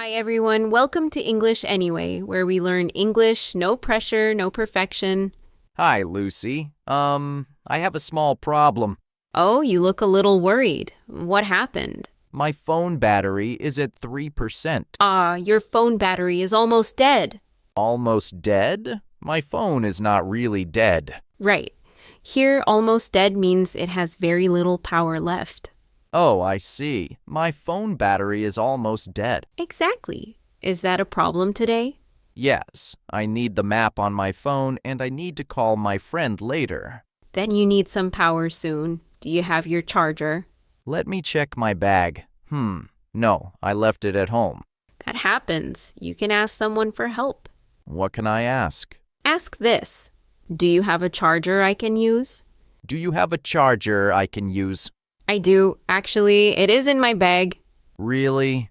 Hi everyone, welcome to English Anyway, where we learn English, no pressure, no perfection. Hi, Lucy. I have a small problem. Oh, you look a little worried. What happened? My phone battery is at 3%. Your phone battery is almost dead. Almost dead? My phone is not really dead. Right. Here, almost dead means it has very little power left. Oh, I see. My phone battery is almost dead. Exactly. Is that a problem today? Yes, I need the map on my phone and I need to call my friend later. Then you need some power soon. Do you have your charger? Let me check my bag. No, I left it at home. That happens. You can ask someone for help. What can I ask? Ask this. Do you have a charger I can use? Do you have a charger I can use? I do. Actually, it is in my bag. Really?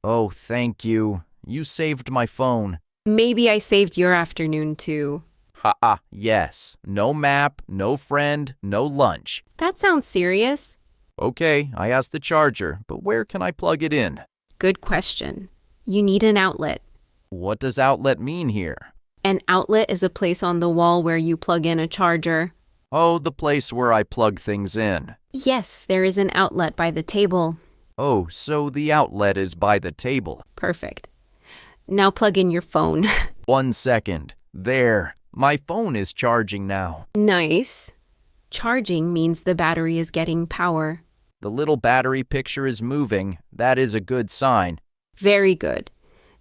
Oh, thank you. You saved my phone. Maybe I saved your afternoon too. Ha-ha, yes. No map, no friend, no lunch. That sounds serious. Okay, I asked the charger, but where can I plug it in? Good question. You need an outlet. What does outlet mean here? An outlet is a place on the wall where you plug in a charger. Oh, the place where I plug things in. Yes, there is an outlet by the table. Oh, so the outlet is by the table. Perfect. Now plug in your phone. 1 second. There. My phone is charging now. Nice. Charging means the battery is getting power. The little battery picture is moving. That is a good sign. Very good.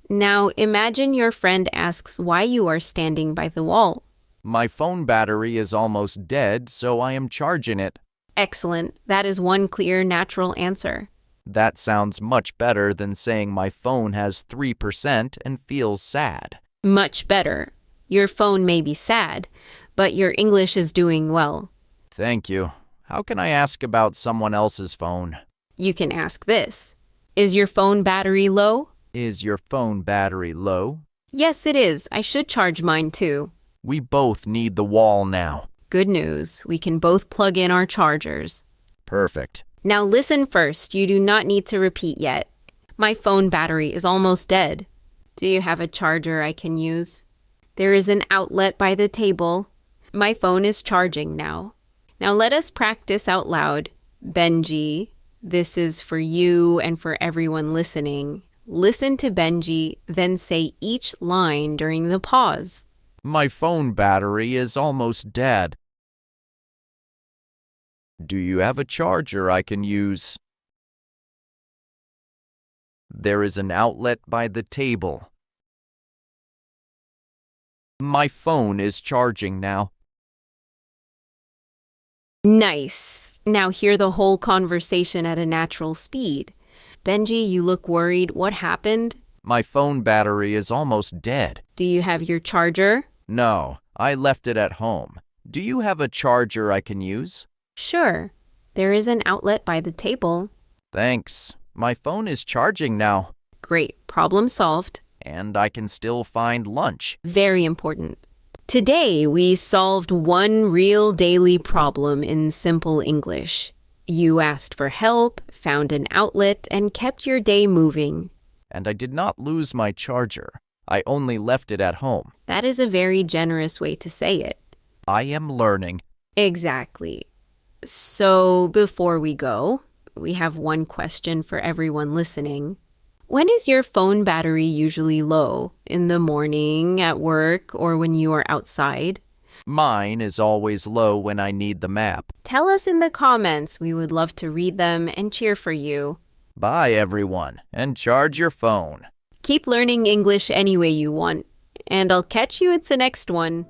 Now imagine your friend asks why you are standing by the wall. My phone battery is almost dead, so I am charging it. Excellent. That is one clear, natural answer. That sounds much better than saying my phone has 3% and feels sad. Much better. Your phone may be sad, but your English is doing well. Thank you. How can I ask about someone else's phone? You can ask this. Is your phone battery low? Is your phone battery low? Yes, it is. I should charge mine too. We both need the wall now. Good news. We can both plug in our chargers. Perfect. Now listen first. You do not need to repeat yet. My phone battery is almost dead. Do you have a charger I can use? There is an outlet by the table. My phone is charging now. Now let us practice out loud. Benji, this is for you and for everyone listening. Listen to Benji, then say each line during the pause. My phone battery is almost dead. Do you have a charger I can use? There is an outlet by the table. My phone is charging now. Nice. Now hear the whole conversation at a natural speed. Benji, you look worried. What happened? My phone battery is almost dead. Do you have your charger? No, I left it at home. Do you have a charger I can use? Sure. There is an outlet by the table. Thanks. My phone is charging now. Great. Problem solved. And I can still find lunch. Very important. Today, we solved one real daily problem in simple English. You asked for help, found an outlet, and kept your day moving. And I did not lose my charger. I only left it at home. That is a very generous way to say it. I am learning. Exactly. So, before we go, we have one question for everyone listening. When is your phone battery usually low? In the morning, at work, or when you are outside? Mine is always low when I need the map. Tell us in the comments. We would love to read them and cheer for you. Bye, everyone, and charge your phone. Keep learning English any way you want, and I'll catch you at the next one.